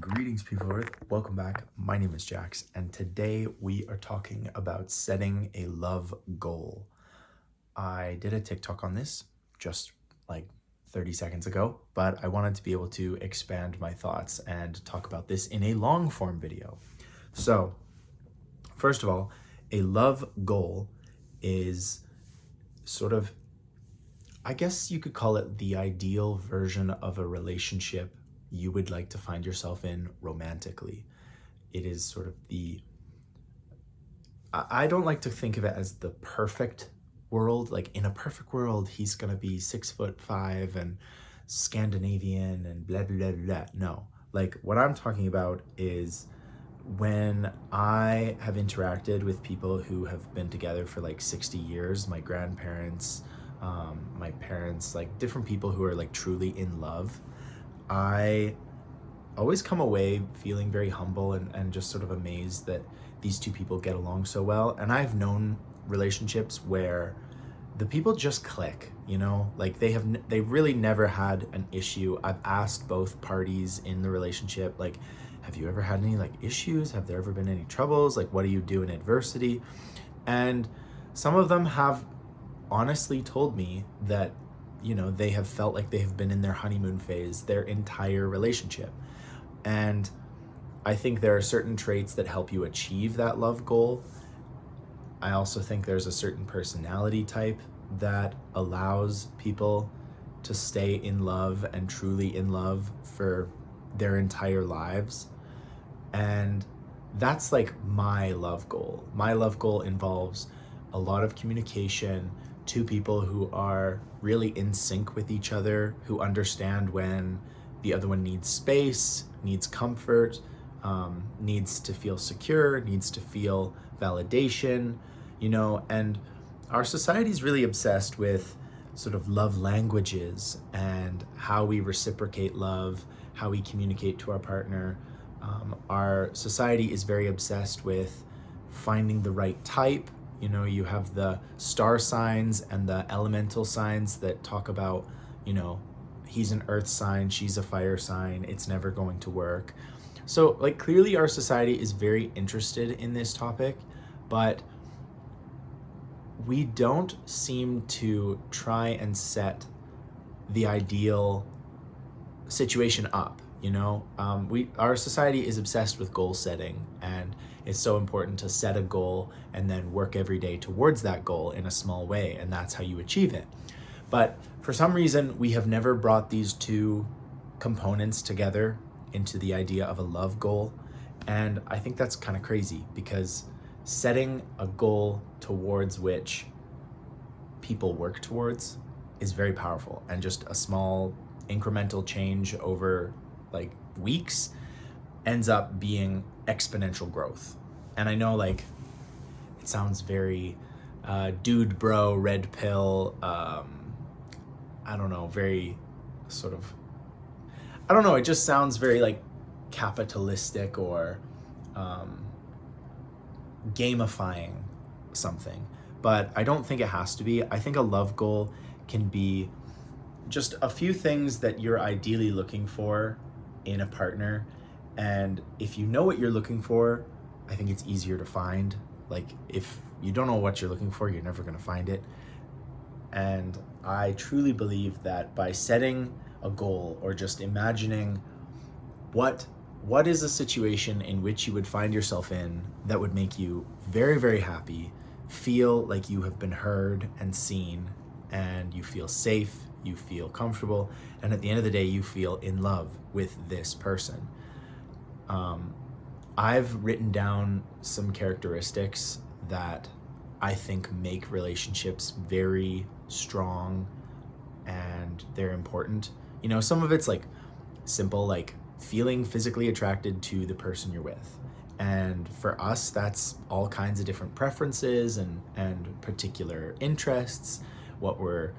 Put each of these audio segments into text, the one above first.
Greetings, people of Earth. Welcome back. My name is Jax, and today we are talking about setting a love goal. I did a TikTok on this just like 30 seconds ago, but I wanted to be able to expand my thoughts and talk about this in a long form video. So, first of all, a love goal is sort of, I guess you could call it the ideal version of a relationship you would like to find yourself in romantically. It is sort of I don't like to think of it as the perfect world. Like in a perfect world, he's gonna be 6'5" and Scandinavian and blah, blah, blah, blah. No, like what I'm talking about is when I have interacted with people who have been together for like 60 years, my grandparents, my parents, like different people who are like truly in love, I always come away feeling very humble and just sort of amazed that these two people get along so well. And I've known relationships where the people just click, you know, like they really never had an issue. I've asked both parties in the relationship, like, have you ever had any like issues? Have there ever been any troubles? Like, what do you do in adversity? And some of them have honestly told me that, you know, they have felt like they have been in their honeymoon phase their entire relationship. And I think there are certain traits that help you achieve that love goal. I also think there's a certain personality type that allows people to stay in love and truly in love for their entire lives. And that's like my love goal. My love goal involves a lot of communication, two people who are really in sync with each other, who understand when the other one needs space, needs comfort, needs to feel secure, needs to feel validation, you know. And our society is really obsessed with sort of love languages and how we reciprocate love, how we communicate to our partner. Our society is very obsessed with finding the right type. You know, you have the star signs and the elemental signs that talk about, you know, he's an earth sign, she's a fire sign, it's never going to work. So, like, clearly our society is very interested in this topic, but we don't seem to try and set the ideal situation up. You know, our society is obsessed with goal setting, and it's so important to set a goal and then work every day towards that goal in a small way, and that's how you achieve it. But for some reason, we have never brought these two components together into the idea of a love goal. And I think that's kind of crazy, because setting a goal towards which people work towards is very powerful, and just a small incremental change over like weeks ends up being exponential growth. And I know, like, it sounds very dude bro red pill, I don't know, very sort of, I don't know, it just sounds very like capitalistic or gamifying something. But I don't think it has to be. I think a love goal can be just a few things that you're ideally looking for in a partner. And if you know what you're looking for, I think it's easier to find. Like, if you don't know what you're looking for, you're never going to find it. And I truly believe that by setting a goal, or just imagining what is a situation in which you would find yourself in that would make you very, very happy, feel like you have been heard and seen, and you feel safe, you feel comfortable, and at the end of the day, you feel in love with this person. I've written down some characteristics that I think make relationships very strong, and they're important. You know, some of it's like simple, like feeling physically attracted to the person you're with. And for us, that's all kinds of different preferences and particular interests, what we're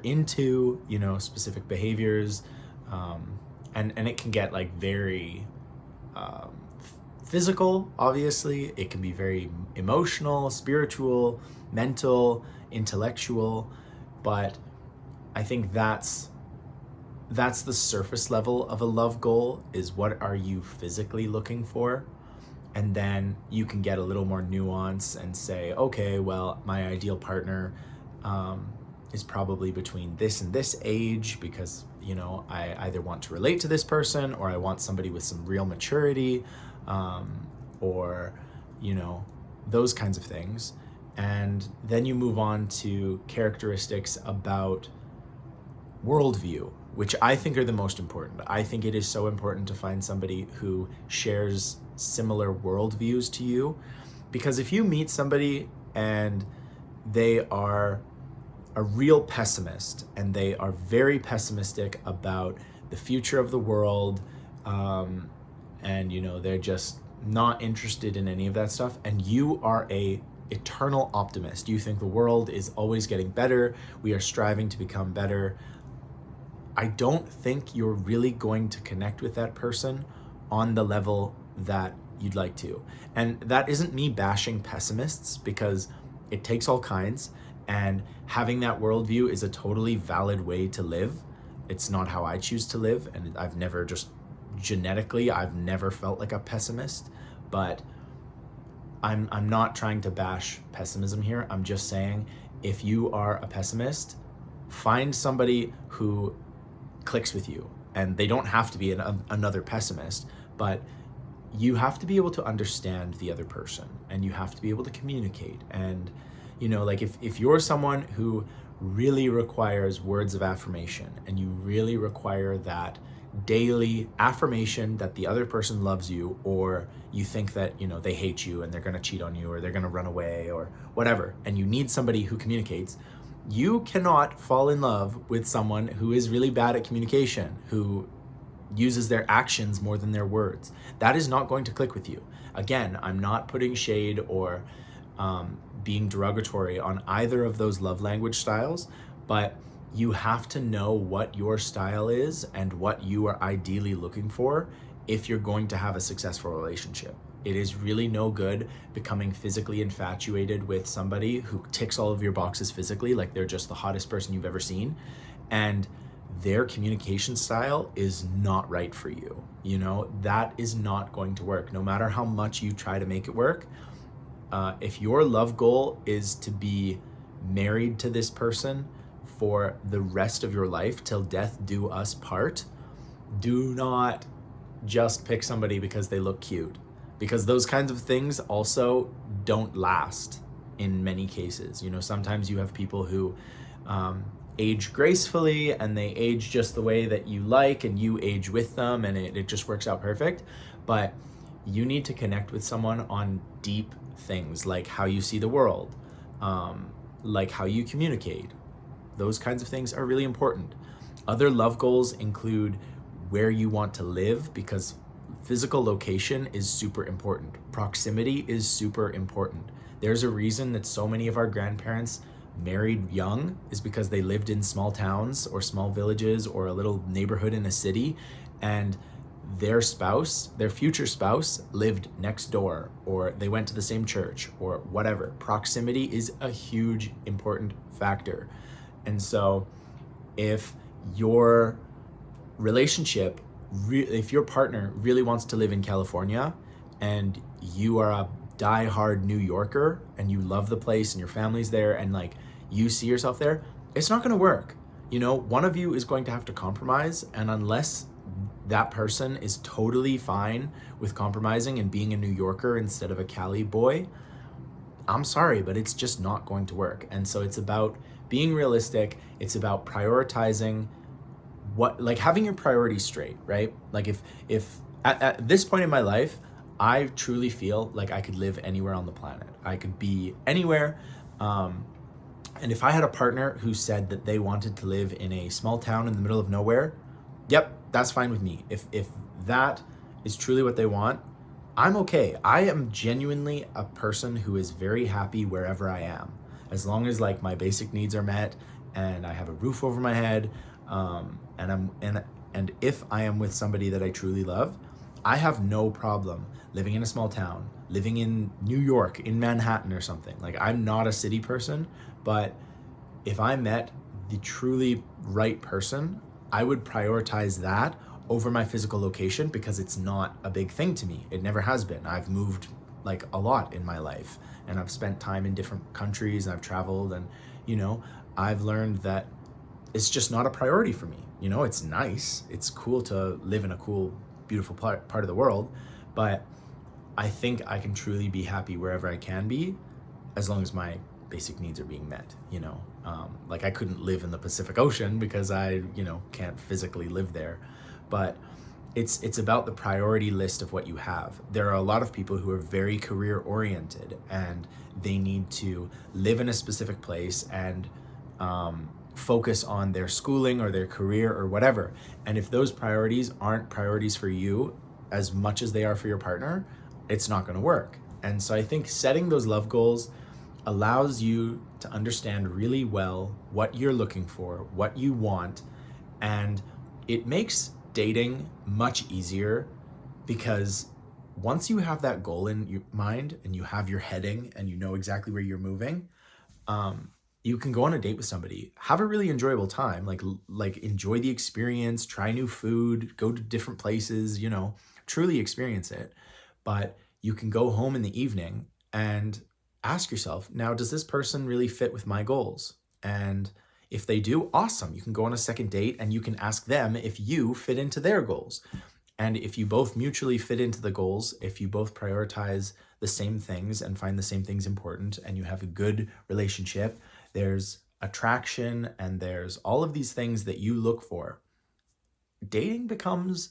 into, you know, specific behaviors. And it can get like very physical, obviously. It can be very emotional, spiritual, mental, intellectual. But I think that's that's the surface level of a love goal, is what are you physically looking for? And then you can get a little more nuance and say, okay, well, my ideal partner is probably between this and this age, because, you know, I either want to relate to this person, or I want somebody with some real maturity, or, you know, those kinds of things. And then you move on to characteristics about worldview, which I think are the most important. I think it is so important to find somebody who shares similar worldviews to you, because if you meet somebody and they are a real pessimist and they are very pessimistic about the future of the world, and you know, they're just not interested in any of that stuff, and you are a eternal optimist, you think the world is always getting better, we are striving to become better, I don't think you're really going to connect with that person on the level that you'd like to. And that isn't me bashing pessimists, because it takes all kinds, and having that worldview is a totally valid way to live. It's not how I choose to live, and I've never I've never felt like a pessimist, but I'm not trying to bash pessimism here. I'm just saying, if you are a pessimist, find somebody who clicks with you. And they don't have to be another pessimist, but you have to be able to understand the other person, and you have to be able to communicate. And, you know, like if you're someone who really requires words of affirmation, and you really require that daily affirmation that the other person loves you, or you think that, you know, they hate you and they're going to cheat on you, or they're going to run away, or whatever, and you need somebody who communicates, you cannot fall in love with someone who is really bad at communication, who uses their actions more than their words. That is not going to click with you. Again, I'm not putting shade or being derogatory on either of those love language styles, but you have to know what your style is and what you are ideally looking for if you're going to have a successful relationship. It is really no good becoming physically infatuated with somebody who ticks all of your boxes physically, like they're just the hottest person you've ever seen, and their communication style is not right for you. You know, that is not going to work, no matter how much you try to make it work. If your love goal is to be married to this person for the rest of your life, till death do us part, do not just pick somebody because they look cute, because those kinds of things also don't last in many cases. You know, sometimes you have people who age gracefully, and they age just the way that you like, and you age with them, and it just works out perfect. But you need to connect with someone on deep things, like how you see the world, like how you communicate. Those kinds of things are really important. Other love goals include where you want to live, because physical location is super important. Proximity is super important. There's a reason that so many of our grandparents married young, is because they lived in small towns or small villages or a little neighborhood in a city, and their spouse, their future spouse, lived next door, or they went to the same church, or whatever. Proximity is a huge, important factor. And so if your relationship, if your partner really wants to live in California, and you are a die-hard New Yorker, and you love the place and your family's there, and like you see yourself there, it's not going to work. You know, one of you is going to have to compromise, and unless that person is totally fine with compromising and being a New Yorker instead of a Cali boy, I'm sorry, but it's just not going to work. And so it's about being realistic. It's about prioritizing like having your priorities straight, right? Like if at this point in my life, I truly feel like I could live anywhere on the planet. I could be anywhere. And if I had a partner who said that they wanted to live in a small town in the middle of nowhere, yep, that's fine with me. If that is truly what they want, I'm okay. I am genuinely a person who is very happy wherever I am, as long as like my basic needs are met and I have a roof over my head, and if I am with somebody that I truly love, I have no problem living in a small town, living in New York, in Manhattan or something. Like, I'm not a city person, but if I met the truly right person, I would prioritize that over my physical location because it's not a big thing to me. It never has been. I've moved like a lot in my life, and I've spent time in different countries, and I've traveled, and you know, I've learned that it's just not a priority for me. You know, it's nice. It's cool to live in a cool, beautiful part of the world, but I think I can truly be happy wherever I can be as long as my basic needs are being met, you know. Like I couldn't live in the Pacific Ocean because I, you know, can't physically live there. But it's about the priority list of what you have. There are a lot of people who are very career oriented and they need to live in a specific place and focus on their schooling or their career or whatever. And if those priorities aren't priorities for you as much as they are for your partner, it's not going to work. And so I think setting those love goals allows you to understand really well what you're looking for, what you want, and it makes dating much easier because once you have that goal in your mind and you have your heading and you know exactly where you're moving, you can go on a date with somebody, have a really enjoyable time, like enjoy the experience, try new food, go to different places, you know, truly experience it. But you can go home in the evening and ask yourself, now, does this person really fit with my goals? And if they do, awesome. You can go on a second date and you can ask them if you fit into their goals. And if you both mutually fit into the goals, if you both prioritize the same things and find the same things important and you have a good relationship, there's attraction and there's all of these things that you look for, dating becomes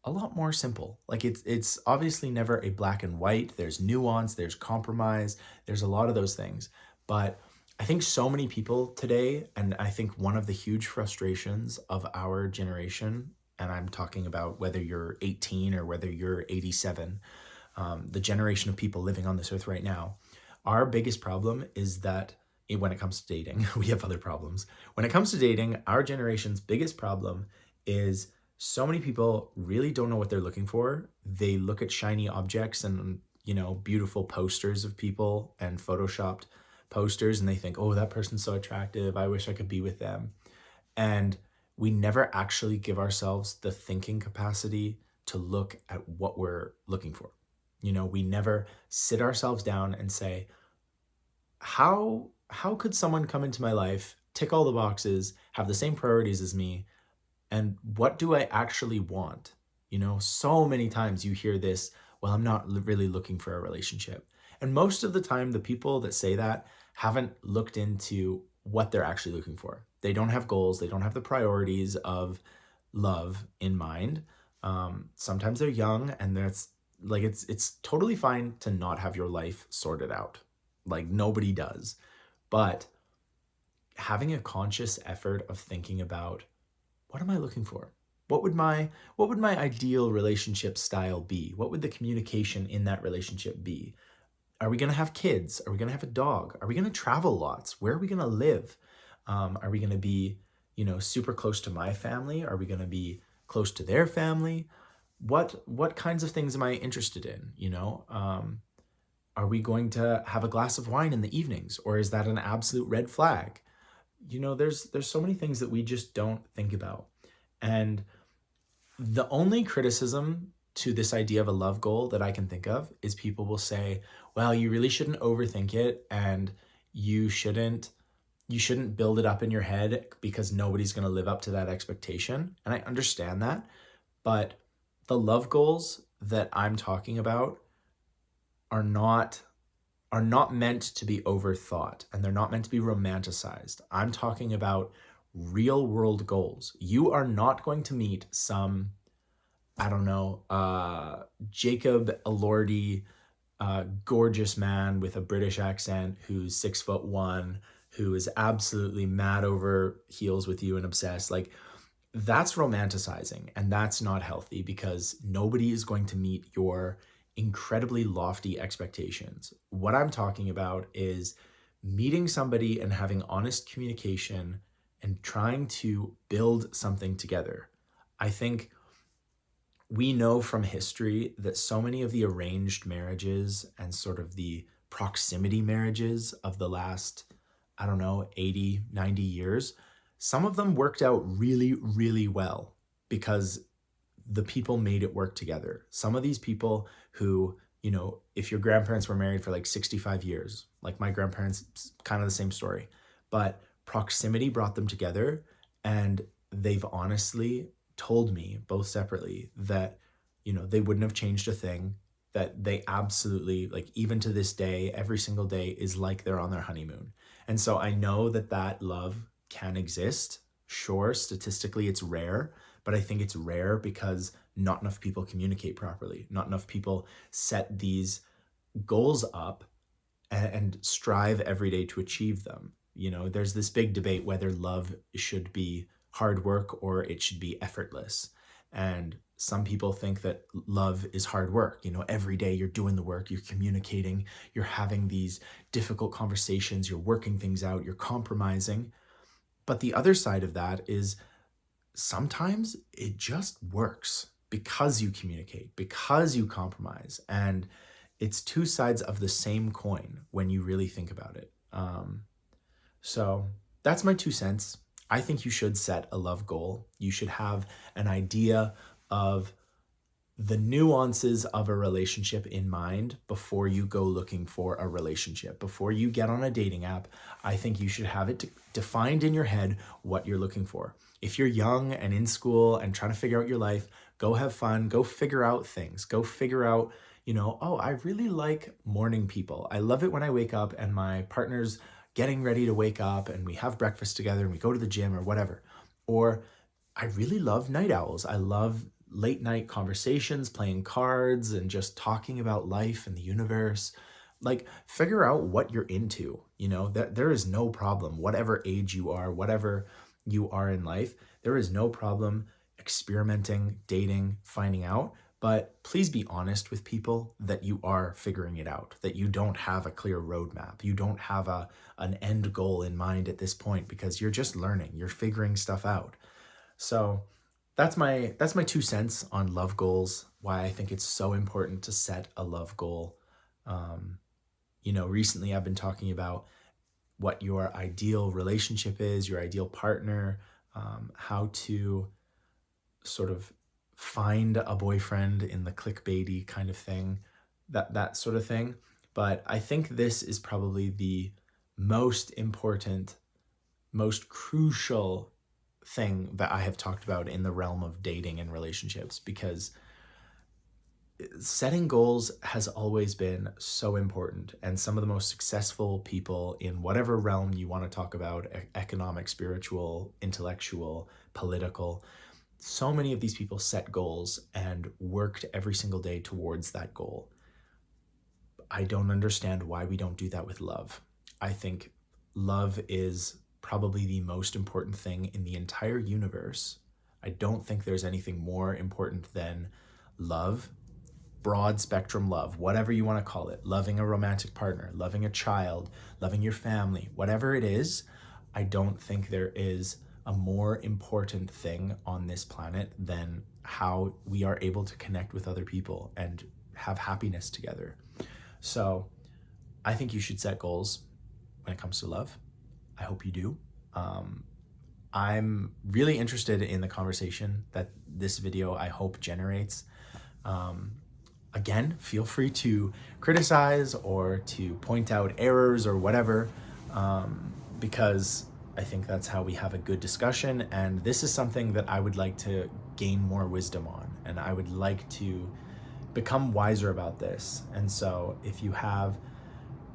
a lot more simple. Like it's obviously never a black and white. There's nuance, there's compromise, there's a lot of those things. But I think so many people today, and I think one of the huge frustrations of our generation, and I'm talking about whether you're 18 or whether you're 87, the generation of people living on this earth right now, our biggest problem is that when it comes to dating, we have other problems. When it comes to dating, our generation's biggest problem is so many people really don't know what they're looking for. They look at shiny objects and, you know, beautiful posters of people and photoshopped posters, and they think, oh, that person's so attractive. I wish I could be with them. And we never actually give ourselves the thinking capacity to look at what we're looking for. You know, we never sit ourselves down and say, how could someone come into my life, tick all the boxes, have the same priorities as me, and what do I actually want? You know, so many times you hear this, well, I'm not really looking for a relationship. And most of the time, the people that say that haven't looked into what they're actually looking for. They don't have goals. They don't have the priorities of love in mind. Sometimes they're young, and that's like, it's totally fine to not have your life sorted out. Like nobody does. But having a conscious effort of thinking about, what am I looking for? What would my ideal relationship style be? What would the communication in that relationship be? Are we going to have kids? Are we going to have a dog? Are we going to travel lots? Where are we going to live? Are we going to be, you know, super close to my family? Are we going to be close to their family? What kinds of things am I interested in? You know, are we going to have a glass of wine in the evenings, or is that an absolute red flag? You know, there's so many things that we just don't think about. And the only criticism to this idea of a love goal that I can think of is people will say, well, you really shouldn't overthink it, and you shouldn't build it up in your head because nobody's going to live up to that expectation. And I understand that, but the love goals that I'm talking about are not meant to be overthought, and they're not meant to be romanticized. I'm talking about real world goals. You are not going to meet some, I don't know, Jacob Elordi, gorgeous man with a British accent who's 6'1", who is absolutely mad over heels with you and obsessed. Like, that's romanticizing, and that's not healthy because nobody is going to meet your incredibly lofty expectations. What I'm talking about is meeting somebody and having honest communication and trying to build something together. I think we know from history that so many of the arranged marriages and sort of the proximity marriages of the last, I don't know, 80, 90 years some of them worked out really, really well because the people made it work together. Some of these people who, you know, if your grandparents were married for like 65 years, like my grandparents, kind of the same story, but proximity brought them together. And they've honestly told me both separately that, you know, they wouldn't have changed a thing, that they absolutely, like, even to this day, every single day is like they're on their honeymoon. And so I know that that love can exist. Sure, statistically it's rare, but I think it's rare because not enough people communicate properly. Not enough people set these goals up and strive every day to achieve them. You know, there's this big debate whether love should be hard work or it should be effortless. And some people think that love is hard work. You know, every day you're doing the work, you're communicating, you're having these difficult conversations, you're working things out, you're compromising. But the other side of that is sometimes it just works because you communicate, because you compromise. And it's two sides of the same coin when you really think about it. So that's my 2 cents. I think you should set a love goal. You should have an idea of the nuances of a relationship in mind before you go looking for a relationship. Before you get on a dating app, I think you should have it defined in your head what you're looking for. If you're young and in school and trying to figure out your life, go have fun, go figure out things, go figure out, you know, oh, I really like morning people. I love it when I wake up and my partner's getting ready to wake up and we have breakfast together and we go to the gym or whatever. Or I really love night owls. I love late night conversations, playing cards and just talking about life and the universe. Like, figure out what you're into, you know, that there is no problem, whatever age you are, whatever you are in life, there is no problem experimenting, dating, finding out. But please be honest with people that you are figuring it out, that you don't have a clear roadmap. You don't have an end goal in mind at this point because you're just learning, you're figuring stuff out. So that's my 2 cents on love goals, why I think it's so important to set a love goal. You know, recently I've been talking about what your ideal relationship is, your ideal partner, how to sort of find a boyfriend in the clickbaity kind of thing, that sort of thing. But I think this is probably the most important, most crucial thing that I have talked about in the realm of dating and relationships, because setting goals has always been so important. And some of the most successful people in whatever realm you want to talk about, economic, spiritual, intellectual, political, so many of these people set goals and worked every single day towards that goal. I don't understand why we don't do that with love. I think love is probably the most important thing in the entire universe. I don't think there's anything more important than love, broad spectrum love, whatever you want to call it, loving a romantic partner, loving a child, loving your family, whatever it is. I don't think there is a more important thing on this planet than how we are able to connect with other people and have happiness together. So I think you should set goals when it comes to love. I hope you do. I'm really interested in the conversation that this video, I hope, generates. Again, feel free to criticize or to point out errors or whatever, because I think that's how we have a good discussion. And this is something that I would like to gain more wisdom on, and I would like to become wiser about this. And so if you have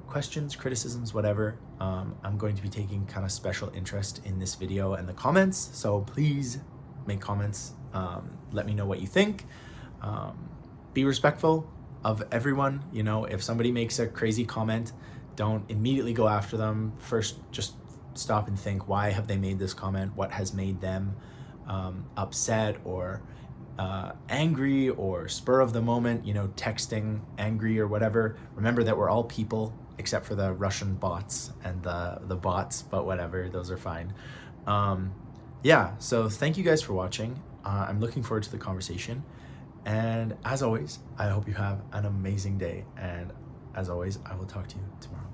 questions, criticisms, whatever, I'm going to be taking kind of special interest in this video and the comments. So please make comments. Let me know what you think. Be respectful of everyone. You know, if somebody makes a crazy comment, don't immediately go after them. First, just stop and think, why have they made this comment? What has made them upset or angry or spur of the moment, you know, texting angry or whatever. Remember that we're all people, except for the Russian bots and the bots, but whatever, those are fine. Yeah, so thank you guys for watching. I'm looking forward to the conversation. And as always, I hope you have an amazing day. And as always, I will talk to you tomorrow.